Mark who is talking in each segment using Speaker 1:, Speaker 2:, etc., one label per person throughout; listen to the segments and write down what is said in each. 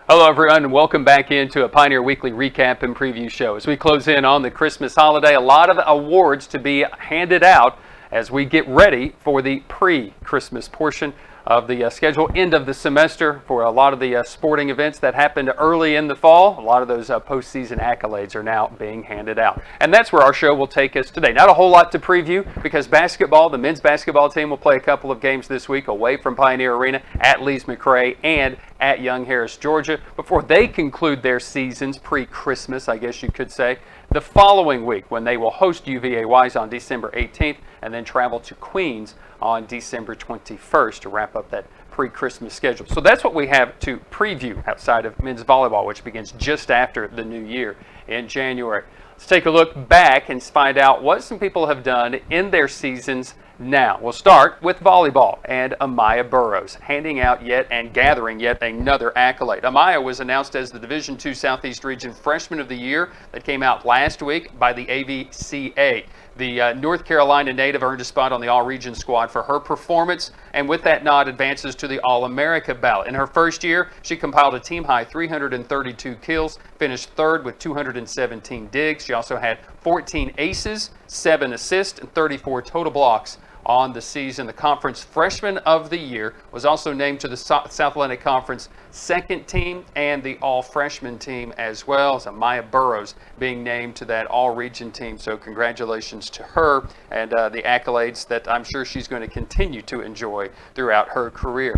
Speaker 1: Hello, everyone, and welcome back into a Pioneer Weekly recap and preview show. As we close in on the Christmas holiday, a lot of awards to be handed out as we get ready for the pre-Christmas portion of the schedule, end of the semester for a lot of the sporting events that happened early in the fall. A lot of those postseason accolades are now being handed out. And that's where our show will take us today. Not a whole lot to preview because basketball, the men's basketball team will play a couple of games this week away from Pioneer Arena at Lees-McRae and at Young Harris, Georgia, before they conclude their seasons pre-Christmas, I guess you could say, the following week when they will host UVA-Wise on December 18th and then travel to Queens on December 21st to wrap up that pre-Christmas schedule. So that's what we have to preview outside of men's volleyball, which begins just after the new year in January. Let's take a look back and find out what some people have done in their seasons now. We'll start with volleyball and Amaya Burrows, handing out yet and gathering yet another accolade. Amaya was announced as the Division II Southeast Region Freshman of the Year. That came out last week by the AVCA. The North Carolina native earned a spot on the All-Region squad for her performance, and with that nod advances to the All-America ballot. In her first year, she compiled a team-high 332 kills, finished third with 217 digs. She also had 14 aces, 7 assists, and 34 total blocks on the season. The Conference Freshman of the Year was also named to the South Atlantic Conference second team and the all-freshman team as well, as Amaya Burrows being named to that all-region team. So congratulations to her and the accolades that I'm sure she's going to continue to enjoy throughout her career.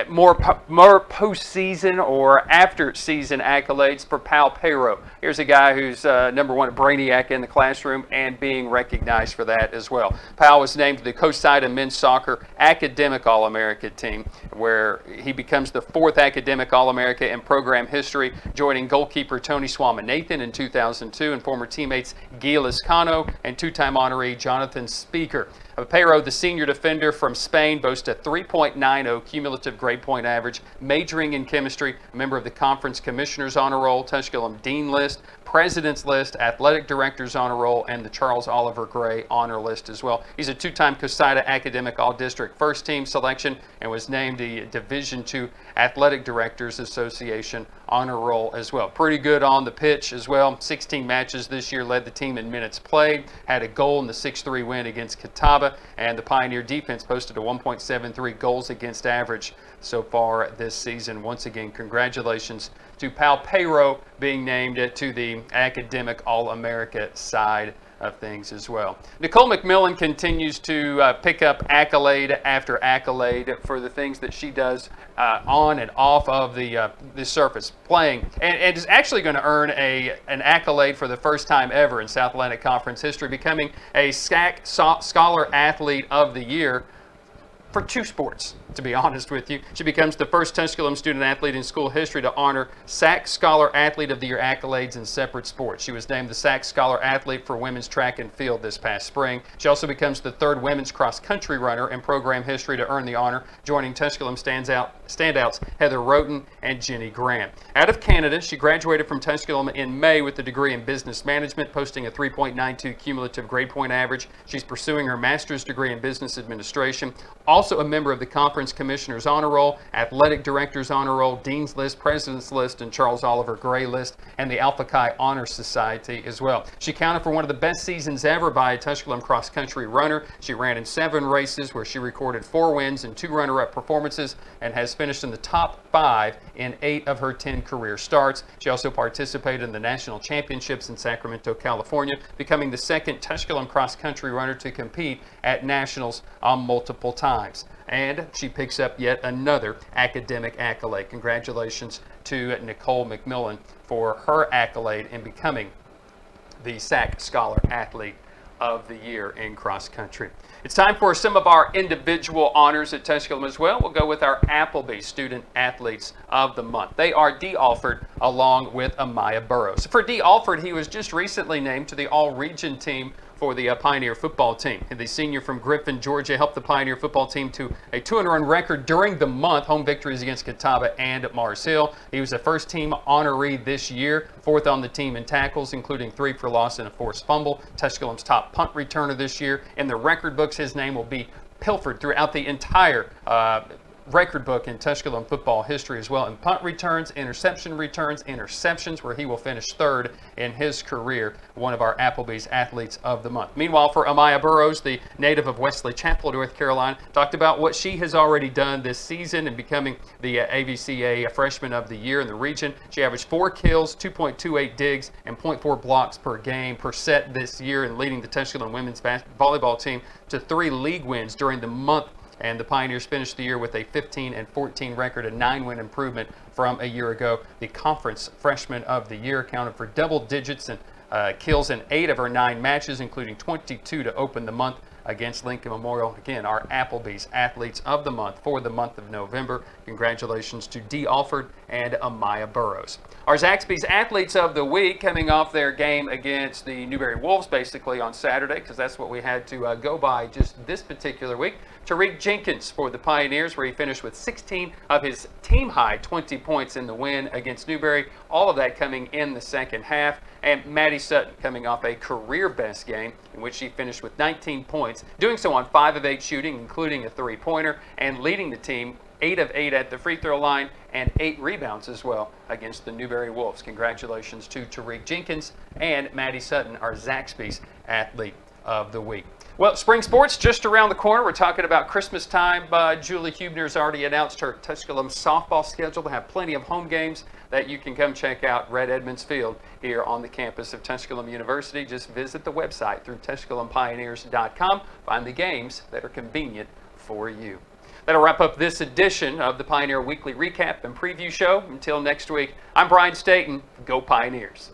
Speaker 1: More postseason or after-season accolades for Pal Payro. Here's a guy who's number one brainiac in the classroom and being recognized for that as well. Pal was named to the COSIDA Men's Soccer Academic All-America team, where he becomes the fourth academic All-America in program history, joining goalkeeper Tony Swaminathan in 2002 and former teammates Guy Liscano and two-time honoree Jonathan Speaker. Payro, the senior defender from Spain, boasts a 3.90 cumulative grade point average, majoring in chemistry, a member of the Conference Commissioners Honor Roll, Tusculum Dean List, President's List, Athletic Directors Honor Roll, and the Charles Oliver Gray Honor List as well. He's a two-time COSIDA Academic All-District First Team selection and was named the Division II Athletic Directors Association Honor Roll as well. Pretty good on the pitch as well. 16 matches this year, led the team in minutes played, had a goal in the 6-3 win against Catawba, and the Pioneer defense posted a 1.73 goals against average so far this season. Once again, congratulations to Pal Payro being named to the Academic All-America side of things as well. Nicole McMillan continues to pick up accolade after accolade for the things that she does on and off of the surface, playing, and is actually going to earn an accolade for the first time ever in South Atlantic Conference history, becoming a SAC Scholar Athlete of the Year for two sports, to be honest with you. She becomes the first Tusculum student athlete in school history to honor SAC Scholar Athlete of the Year accolades in separate sports. She was named the SAC Scholar Athlete for women's track and field this past spring. She also becomes the third women's cross-country runner in program history to earn the honor, joining Tusculum standouts Heather Roten and Jenny Grant. Out of Canada, she graduated from Tusculum in May with a degree in business management, posting a 3.92 cumulative grade point average. She's pursuing her master's degree in business administration. Also a member of the Conference Commissioners Honor Roll, Athletic Directors Honor Roll, Dean's List, President's List, and Charles Oliver Gray List, and the Alpha Chi Honor Society as well. She counted for one of the best seasons ever by a Tusculum cross-country runner. She ran in 7 races where she recorded 4 wins and 2 runner-up performances and has finished in the top 5 in 8 of her 10 career starts. She also participated in the National Championships in Sacramento, California, becoming the second Tusculum cross-country runner to compete at Nationals multiple times. And she picks up yet another academic accolade. Congratulations to Nicole McMillan for her accolade in becoming the SAC Scholar Athlete of the Year in cross country. It's time for some of our individual honors at Tusculum as well. We'll go with our Applebees Student Athletes of the Month. They are Dee Alford along with Amaya Burrows. For Dee Alford, he was just recently named to the All-Region team for the Pioneer football team. And the senior from Griffin, Georgia, helped the Pioneer football team to a 2-run record during the month, home victories against Catawba and Mars Hill. He was a first-team honoree this year, 4th on the team in tackles, including 3 for loss and a forced fumble. Tusculum's top punt returner this year. In the record books, his name will be pilfered throughout the entire record book in Tusculum football history as well in punt returns, interceptions, where he will finish third in his career, one of our Applebees Athletes of the Month. Meanwhile, for Amaya Burrows, the native of Wesley Chapel, North Carolina, talked about what she has already done this season in becoming the AVCA Freshman of the Year in the region. She averaged 4 kills, 2.28 digs, and 0.4 blocks per game per set this year, and leading the Tusculum women's volleyball team to 3 league wins during the month. And the Pioneers finished the year with a 15-14 record, a 9-win improvement from a year ago. The Conference Freshman of the Year accounted for double digits and kills in 8 of her 9 matches, including 22 to open the month against Lincoln Memorial. Again, our Applebee's Athletes of the Month for the month of November. Congratulations to Dee Alford and Amaya Burrows. Our Zaxby's Athletes of the Week, coming off their game against the Newberry Wolves basically on Saturday, because that's what we had to go by just this particular week. Tariq Jenkins for the Pioneers, where he finished with 16 of his team-high 20 points in the win against Newberry. All of that coming in the second half. And Maddie Sutton coming off a career-best game in which she finished with 19 points, doing so on 5 of 8 shooting, including a 3-pointer, and leading the team 8 of 8 at the free throw line and 8 rebounds as well against the Newberry Wolves. Congratulations to Tariq Jenkins and Maddie Sutton, our Zaxby's Athlete of the Week. Well, spring sports just around the corner. We're talking about Christmas time. Julie Huebner's already announced her Tusculum softball schedule. They have plenty of home games that you can come check out Red Edmonds Field here on the campus of Tusculum University. Just visit the website through TusculumPioneers.com. Find the games that are convenient for you. That'll wrap up this edition of the Pioneer Weekly Recap and Preview Show. Until next week, I'm Brian Staten. Go Pioneers.